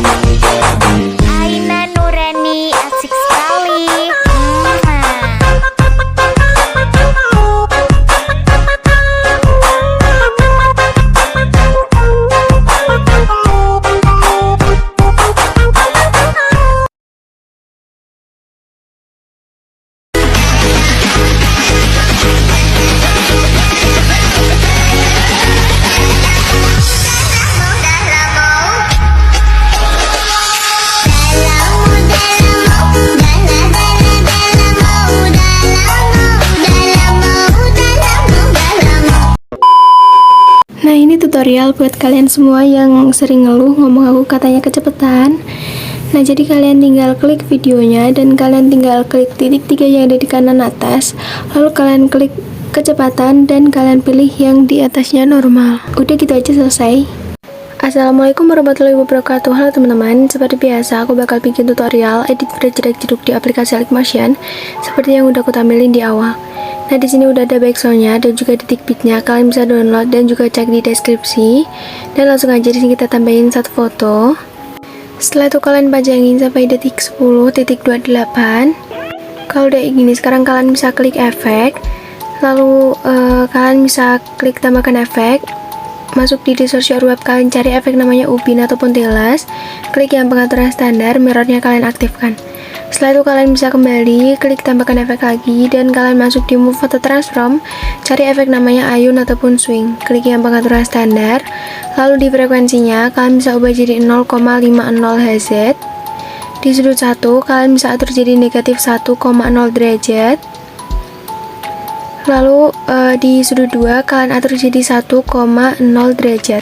Aina Nurani asik sekali. Nah, ini tutorial buat kalian semua yang sering ngeluh ngomong aku katanya kecepatan. Nah, jadi kalian tinggal klik videonya dan kalian tinggal klik titik 3 yang ada di kanan atas. Lalu kalian klik kecepatan dan kalian pilih yang di atasnya normal. Udah gitu aja, selesai. Assalamualaikum warahmatullahi wabarakatuh. Halo teman-teman, seperti biasa aku bakal bikin tutorial edit video jedak-jeduk di aplikasi Lickmotion seperti yang udah aku tampilin di awal. Nah, di sini udah ada backsoundnya dan juga detik beatnya. Kalian bisa download dan juga cek di deskripsi. Dan langsung aja di sini kita tambahin satu foto. Setelah itu kalian pajangin sampai detik 10.28. Kalau udah gini, sekarang kalian bisa klik efek. Lalu kalian bisa klik tambahkan efek. Masuk di resource web, kalian cari efek namanya Ubin ataupun Telas. Klik yang pengaturan standar, mirrornya kalian aktifkan. Setelah itu kalian bisa kembali, klik tambahkan efek lagi, dan kalian masuk di move atau transform, cari efek namanya Ayun ataupun swing. Klik yang pengaturan standar, lalu di frekuensinya kalian bisa ubah jadi 0,50 Hz. Di sudut 1 kalian bisa atur jadi negatif 1,0 derajat. Lalu di sudut 2 kalian atur jadi 1,0 derajat.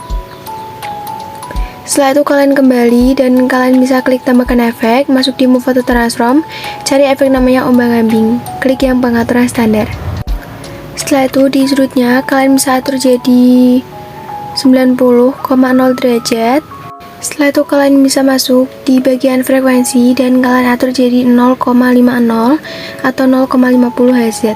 Setelah itu kalian kembali dan kalian bisa klik tambahkan efek, masuk di move atau transform, cari efek namanya ombang-ambing, klik yang pengaturan standar. Setelah itu di sudutnya kalian bisa atur jadi 90,0 derajat. Setelah itu kalian bisa masuk di bagian frekuensi dan kalian atur jadi 0,50 atau 0,50 Hz.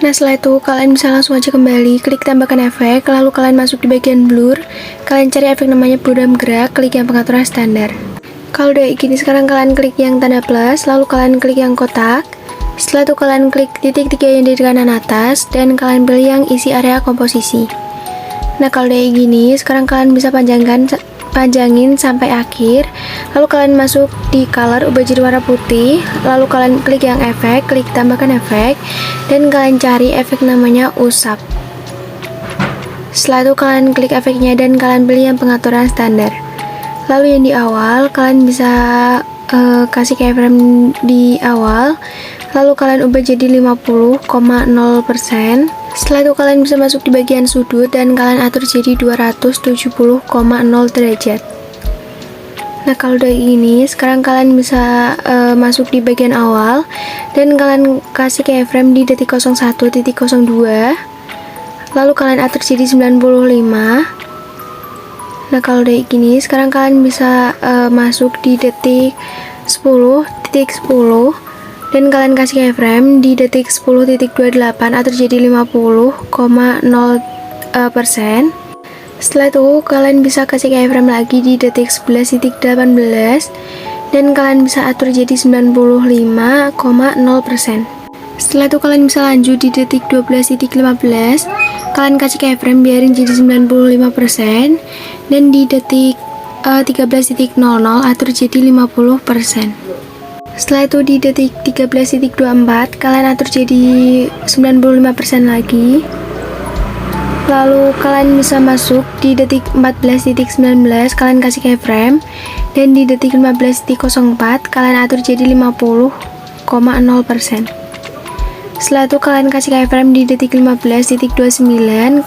Nah, setelah itu kalian bisa langsung aja kembali, klik tambahkan efek, lalu kalian masuk di bagian blur, kalian cari efek namanya peredam gerak, klik yang pengaturan standar. Kalau udah gini, sekarang kalian klik yang tanda plus, lalu kalian klik yang kotak. Setelah itu kalian klik titik 3 yang di kanan atas, dan kalian pilih yang isi area komposisi. Nah, kalau udah gini, sekarang kalian bisa panjangin sampai akhir, lalu kalian masuk di color, ubah jadi warna putih, lalu kalian klik yang efek, klik tambahkan efek, dan kalian cari efek namanya usap. Setelah itu kalian klik efeknya dan kalian pilih yang pengaturan standar. Lalu yang di awal kalian bisa kasih keyframe di awal, lalu kalian ubah jadi 50,0%. Setelah itu kalian bisa masuk di bagian sudut dan kalian atur jadi 270,0 derajat. Nah, kalau udah ini, sekarang kalian bisa masuk di bagian awal dan kalian kasih keyframe di detik 01.02. Lalu kalian atur jadi 95. Nah, kalau udah gini, sekarang kalian bisa masuk di detik 10.10 dan kalian kasih keyframe di detik 10.28 atau jadi 50,0%. Setelah itu kalian bisa kasih keyframe lagi di detik 11.18 dan kalian bisa atur jadi 95,0%. Setelah itu kalian bisa lanjut di detik 12.15, kalian kasih keyframe biarin jadi 95%, dan di detik 13.00 atur jadi 50%. Setelah itu di detik 13.24 kalian atur jadi 95% lagi. Lalu kalian bisa masuk di detik 14.19, kalian kasih keyframe, dan di detik 15.04 kalian atur jadi 50,0%. Setelah itu kalian kasih keyframe di detik 15.29,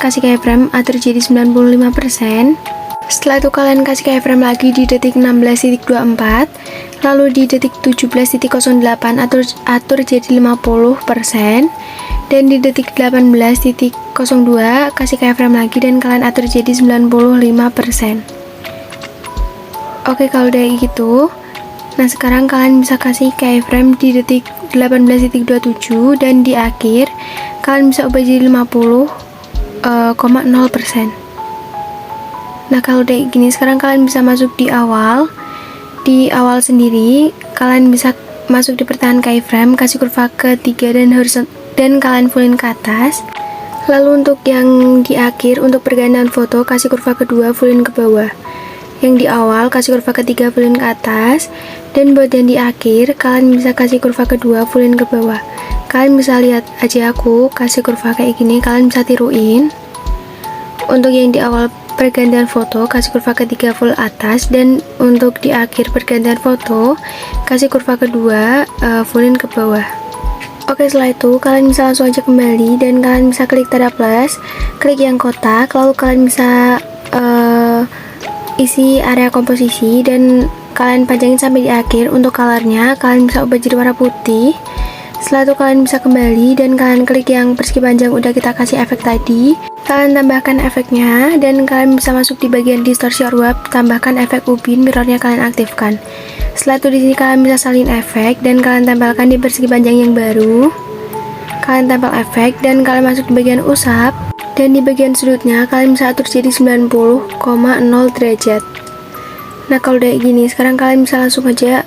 kasih keyframe atur jadi 95%. Setelah itu kalian kasih keyframe lagi di detik 16.24, lalu di detik 17.08 atur jadi 50%, dan di detik 18.02 kasih keyframe lagi dan kalian atur jadi 95%. Oke, kalau udah gitu, nah sekarang kalian bisa kasih keyframe di detik 18.27 dan di akhir kalian bisa ubah jadi 50,0%. Nah, kalau udah gini, sekarang kalian bisa masuk di awal di awal sendiri, kalian bisa masuk di pertahanan keyframe, kasih kurva ke 3 dan horizontal, dan kalian fullin ke atas. Lalu untuk yang di akhir, untuk pergantian foto, kasih kurva kedua, fullin ke bawah. Yang di awal, kasih kurva ketiga, fullin ke atas. Dan buat yang di akhir, kalian bisa kasih kurva kedua, fullin ke bawah. Kalian bisa lihat aja aku kasih kurva kayak gini, kalian bisa tiruin. Untuk yang di awal pergantian foto, kasih kurva ketiga full atas, dan untuk di akhir pergantian foto, kasih kurva kedua, fullin ke bawah. Oke, setelah itu kalian bisa langsung aja kembali dan kalian bisa klik tanda plus, klik yang kotak, lalu kalian bisa isi area komposisi dan kalian panjangin sampai di akhir. Untuk colornya kalian bisa ubah jadi warna putih. Setelah itu kalian bisa kembali dan kalian klik yang persegi panjang udah kita kasih efek tadi, kalian tambahkan efeknya dan kalian bisa masuk di bagian distorsi or warp, tambahkan efek ubin, mirrornya kalian aktifkan. Setelah itu di sini kalian bisa salin efek dan kalian tempelkan di persegi panjang yang baru. Kalian tempel efek dan kalian masuk di bagian usap dan di bagian sudutnya kalian bisa atur jadi 90,0 derajat. Nah, kalau udah gini, sekarang kalian bisa langsung aja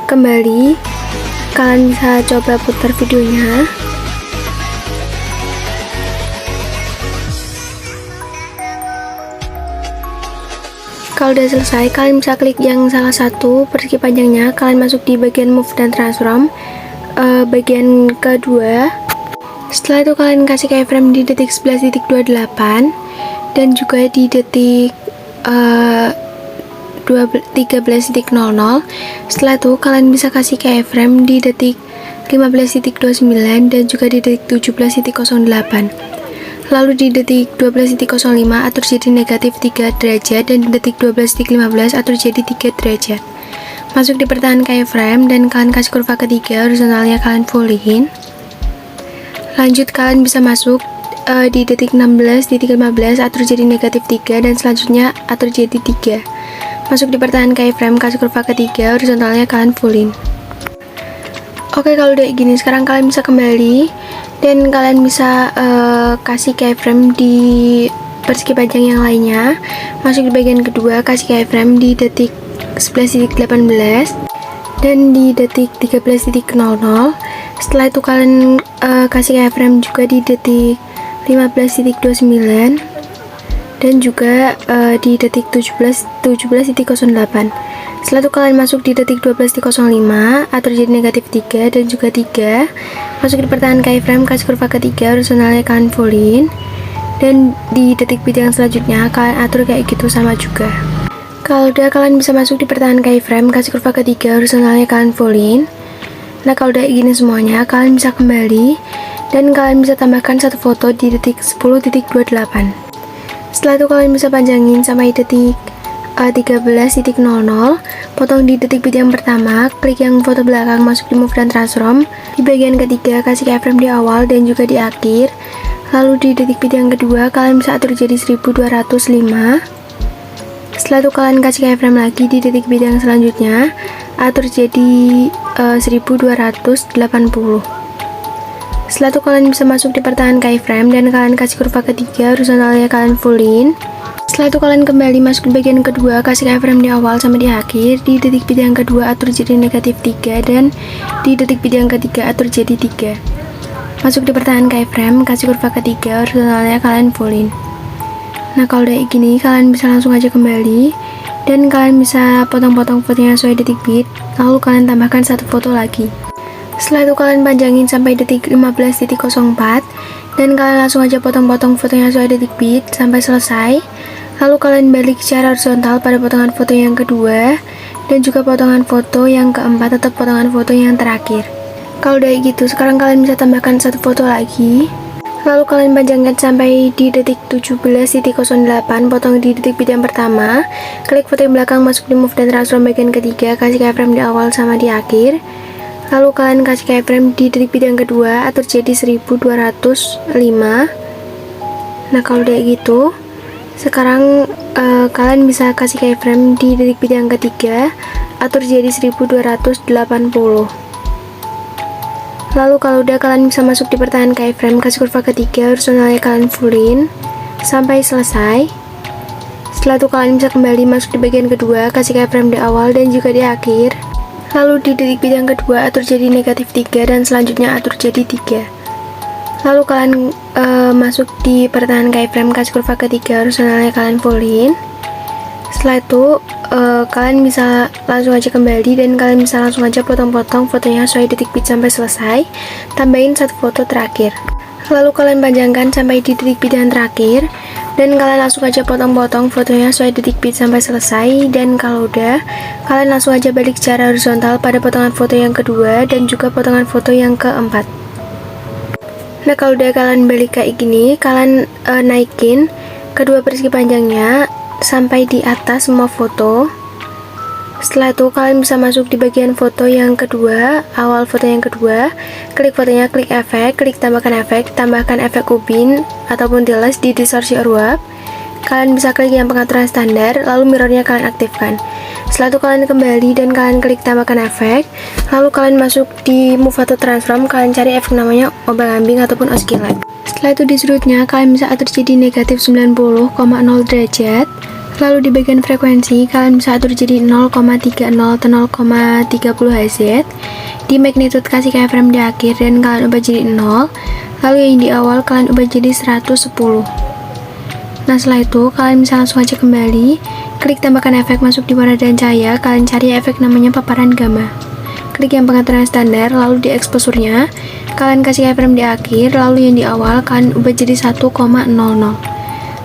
kembali. Kalian bisa coba putar videonya. Kalau udah selesai, kalian bisa klik yang salah satu persegi panjangnya, kalian masuk di bagian move dan transform, bagian kedua. Setelah itu kalian kasih keyframe di detik 11.28 dan juga di detik 13.00. Setelah itu kalian bisa kasih keyframe di detik 15.29 dan juga di detik 17.08. Lalu di detik 12.05 atur jadi negatif 3 derajat dan di detik 12.15 atur jadi 3 derajat. Masuk di pertahanan keyframe dan kalian kasih kurva ketiga, horizontalnya kalian fullin. Lanjut kalian bisa masuk di detik 16.15 atur jadi negatif 3 dan selanjutnya atur jadi 3. Masuk di pertahanan keyframe, kasih kurva ketiga, horizontalnya kalian fullin. Oke, kalau udah gini, sekarang kalian bisa kembali dan kalian bisa kasih keyframe di persegi panjang yang lainnya. Masuk di bagian kedua, kasih keyframe di detik 11.18 dan di detik 13.00. Setelah itu kalian kasih keyframe juga di detik 15.29 dan juga di detik 17.08. Setelah itu kalian masuk di detik 12.05 atur jadi negatif 3 dan juga 3. Masuk di pertahanan keyframe, kasih kurva ketiga, horizontalnya kalian fullin. Dan di detik bidang selanjutnya kalian atur kayak gitu sama juga. Kalau udah, kalian bisa masuk di pertahanan keyframe, kasih kurva ketiga, horizontalnya kalian fullin. Nah, kalau udah gini semuanya, kalian bisa kembali dan kalian bisa tambahkan satu foto di detik 10.28. Setelah itu kalian bisa panjangin sampai detik 13.00, potong di detik bit yang pertama, klik yang foto belakang, masuk di move dan transform. Di bagian ketiga kasih keyframe di awal dan juga di akhir. Lalu di detik bit yang kedua kalian bisa atur jadi 1205. Setelah itu kalian kasih keyframe lagi di detik bit yang selanjutnya, atur jadi 1280. Setelah itu kalian bisa masuk di pertahanan keyframe dan kalian kasih kurva ketiga, horizontalnya kalian fullin. Setelah itu kalian kembali masuk di bagian kedua, kasih keyframe di awal sama di akhir. Di detik bit yang kedua atur jadi negatif 3 dan di detik bit yang ketiga atur jadi 3. Masuk di pertahanan keyframe, kasih kurva ketiga, horizontalnya kalian fullin. Nah, kalau udah gini kalian bisa langsung aja kembali dan kalian bisa potong-potong fotonya sesuai detik bit, lalu kalian tambahkan satu foto lagi. Setelah itu kalian panjangin sampai detik 15.04 dan kalian langsung aja potong-potong fotonya sesuai detik bit sampai selesai. Lalu kalian balik secara horizontal pada potongan foto yang kedua dan juga potongan foto yang keempat atau potongan foto yang terakhir. Kalau udah gitu, sekarang kalian bisa tambahkan satu foto lagi. Lalu kalian panjangkan sampai di detik 17.08, potong di detik bit yang pertama, klik foto yang belakang, masuk di move dan transform bagian ketiga, kasih keyframe di awal sama di akhir. Lalu kalian kasih keyframe di detik bit yang kedua, atur jadi 1205. Nah, kalau udah gitu, sekarang kalian bisa kasih keyframe di detik bit yang ketiga, atur jadi 1280. Lalu kalau udah, kalian bisa masuk di pertahanan keyframe, kasih kurva ketiga, horizontalnya kalian fullin sampai selesai. Setelah Setelah itu kalian bisa kembali masuk di bagian kedua, kasih keyframe di awal dan juga di akhir. Lalu di detik bit yang kedua atur jadi -3 dan selanjutnya atur jadi 3. Lalu kalian masuk di pertahanan keyframe, kasih kurva ketiga, horizontalnya kalian fullin. Setelah itu kalian bisa langsung aja kembali dan kalian bisa langsung aja potong-potong fotonya sesuai detik bit sampai selesai, tambahin satu foto terakhir. Lalu kalian panjangkan sampai di detik bit yang terakhir dan kalian langsung aja potong-potong fotonya sesuai detik bit sampai selesai. Dan kalau udah, kalian langsung aja balik secara horizontal pada potongan foto yang kedua dan juga potongan foto yang keempat. Nah kalau udah kalian balik kayak gini, kalian naikin kedua persegi panjangnya sampai di atas semua foto. Setelah itu kalian bisa masuk di bagian foto yang kedua, awal foto yang kedua, klik fotonya, klik efek, klik tambahkan efek ubin ataupun tiles di distorsi or warp. Kalian bisa klik yang pengaturan standar, lalu mirrornya kalian aktifkan. Setelah itu kalian kembali dan kalian klik tambahkan efek, lalu kalian masuk di move atau transform, kalian cari efek namanya obeng ambing ataupun oscillate. Setelah itu di sudutnya kalian bisa atur jadi -90,0 derajat. Lalu di bagian frekuensi kalian bisa atur jadi 0,30 atau 0,30 Hz. Di magnitude kasih keyframe di akhir dan kalian ubah jadi 0. Lalu yang di awal kalian ubah jadi 110. Nah setelah itu kalian bisa langsung aja kembali, klik tambahkan efek, masuk di warna dan cahaya, kalian cari efek namanya paparan gamma. Klik yang pengaturan standar, lalu di exposure-nya kalian kasih keyframe di akhir, lalu yang di awal kalian ubah jadi 1,00.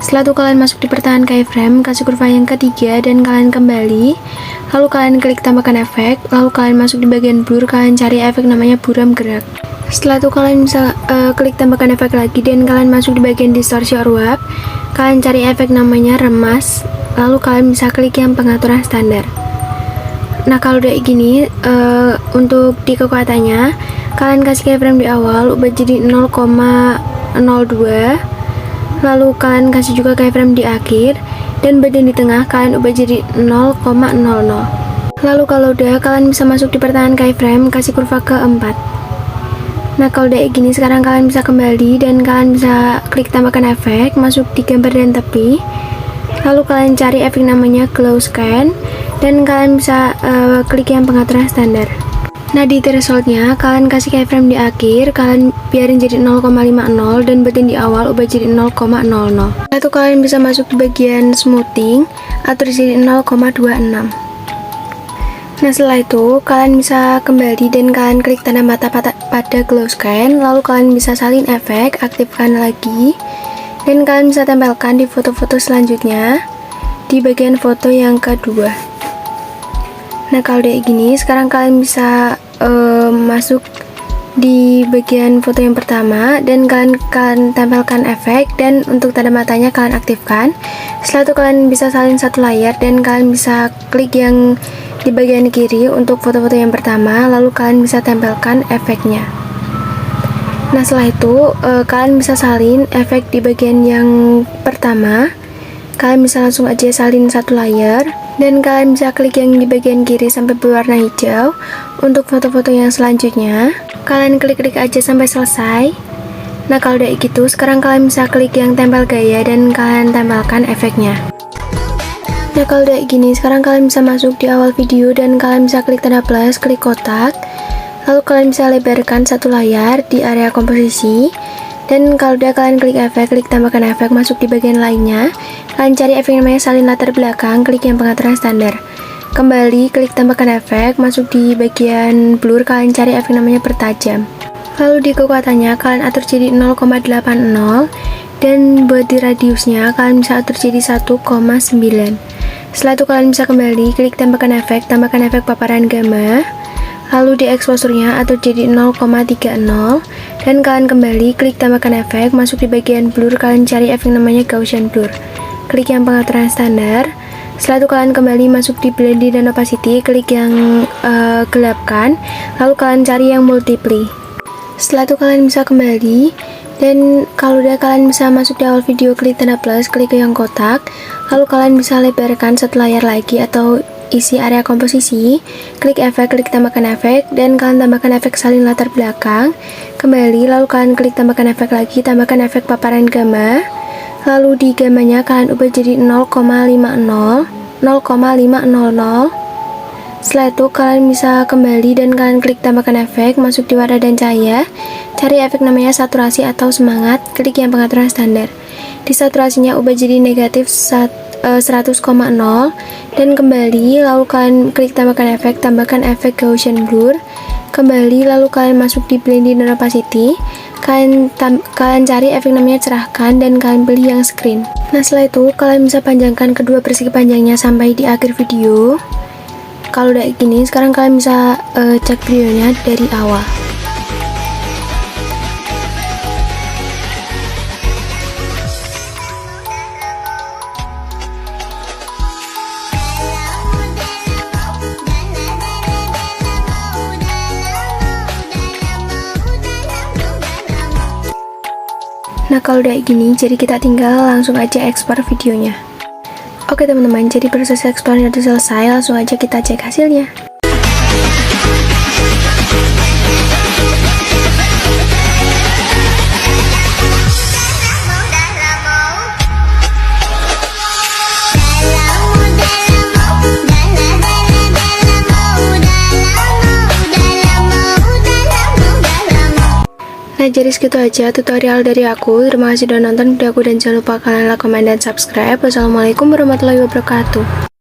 Setelah itu kalian masuk di pertahanan keyframe, kasih kurva yang ketiga dan kalian kembali. Lalu kalian klik tambahkan efek, lalu kalian masuk di bagian blur, kalian cari efek namanya buram gerak. Setelah itu kalian bisa klik tambahkan efek lagi dan kalian masuk di bagian distorsi or warp. Kalian cari efek namanya remas, lalu kalian bisa klik yang pengaturan standar. Nah kalau udah gini, untuk di kekuatannya kalian kasih keyframe di awal, ubah jadi 0,02. Lalu kalian kasih juga keyframe di akhir dan bagian di tengah kalian ubah jadi 0,00. Lalu kalau udah, kalian bisa masuk di pertahanan keyframe, kasih kurva keempat. Nah kalau udah gini, sekarang kalian bisa kembali dan kalian bisa klik tambahkan efek, masuk di gambar dan tepi. Lalu kalian cari efek namanya glow scan dan kalian bisa klik yang pengaturan standar. Nah di thresholdnya kalian kasih keyframe di akhir, kalian biarin jadi 0,50 dan bagian di awal ubah jadi 0,00. Lalu kalian bisa masuk di bagian smoothing, atur jadi 0,26. Nah setelah itu kalian bisa kembali dan kalian klik tanda mata pada glow scan, lalu kalian bisa salin efek, aktifkan lagi dan kalian bisa tempelkan di foto-foto selanjutnya di bagian foto yang kedua. Nah kalau kayak gini, sekarang kalian bisa masuk di bagian foto yang pertama dan kalian tempelkan efek dan untuk tanda matanya kalian aktifkan. Setelah itu kalian bisa salin satu layar dan kalian bisa klik yang di bagian kiri untuk foto-foto yang pertama, lalu kalian bisa tempelkan efeknya. Nah setelah itu kalian bisa salin efek di bagian yang pertama, kalian bisa langsung aja salin satu layar dan kalian bisa klik yang di bagian kiri sampai berwarna hijau. Untuk foto-foto yang selanjutnya kalian klik-klik aja sampai selesai. Nah kalau udah gitu, sekarang kalian bisa klik yang tempel gaya dan kalian tempelkan efeknya. Nah kalau udah gini, sekarang kalian bisa masuk di awal video dan kalian bisa klik tanda plus, klik kotak, lalu kalian bisa lebarkan satu layar di area komposisi. Dan kalau udah kalian klik efek, klik tambahkan efek, masuk di bagian lainnya, kalian cari efek namanya salin latar belakang, klik yang pengaturan standar. Kembali klik tambahkan efek, masuk di bagian blur, kalian cari efek namanya pertajam. Lalu di kekuatannya kalian atur jadi 0,80 dan buat di radiusnya kalian bisa atur jadi 1,9. Setelah itu kalian bisa kembali klik tambahkan efek paparan gamma. Lalu di exposure-nya atur jadi 0,30 dan kalian kembali klik tambahkan efek, masuk di bagian blur, kalian cari efek namanya Gaussian blur. Klik yang pengaturan standar. Setelah itu kalian kembali masuk di blending dan opacity, klik yang gelapkan, lalu kalian cari yang multiply. Setelah itu kalian bisa kembali dan kalau udah kalian bisa masuk di awal video, klik tanda plus, klik yang kotak, lalu kalian bisa lebarkan satu layar lagi atau isi area komposisi, klik efek, klik tambahkan efek dan kalian tambahkan efek salin latar belakang. Kembali lalu kalian klik tambahkan efek lagi, tambahkan efek paparan gamma. Lalu di gamanya kalian ubah jadi 0,50, 0,500. Setelah itu kalian bisa kembali dan kalian klik tambahkan efek, masuk di warna dan cahaya, cari efek namanya saturasi atau semangat, klik yang pengaturan standar. Di saturasinya ubah jadi negatif 100,0 dan kembali, lalu kalian klik tambahkan efek Gaussian blur, kembali, lalu kalian masuk di blending dan opacity, kalian cari efek namanya cerahkan dan kalian pilih yang screen. Nah setelah itu kalian bisa panjangkan kedua persegi panjangnya sampai di akhir video. Kalau udah gini, sekarang kalian bisa cek videonya dari awal. Nah kalau udah gini, jadi kita tinggal langsung aja ekspor videonya. Oke teman-teman, jadi proses ekspornya udah selesai, langsung aja kita cek hasilnya. Nah jadi segitu aja tutorial dari aku. Terima kasih sudah nonton video aku dan jangan lupa kalian like, komen, dan subscribe. Wassalamualaikum warahmatullahi wabarakatuh.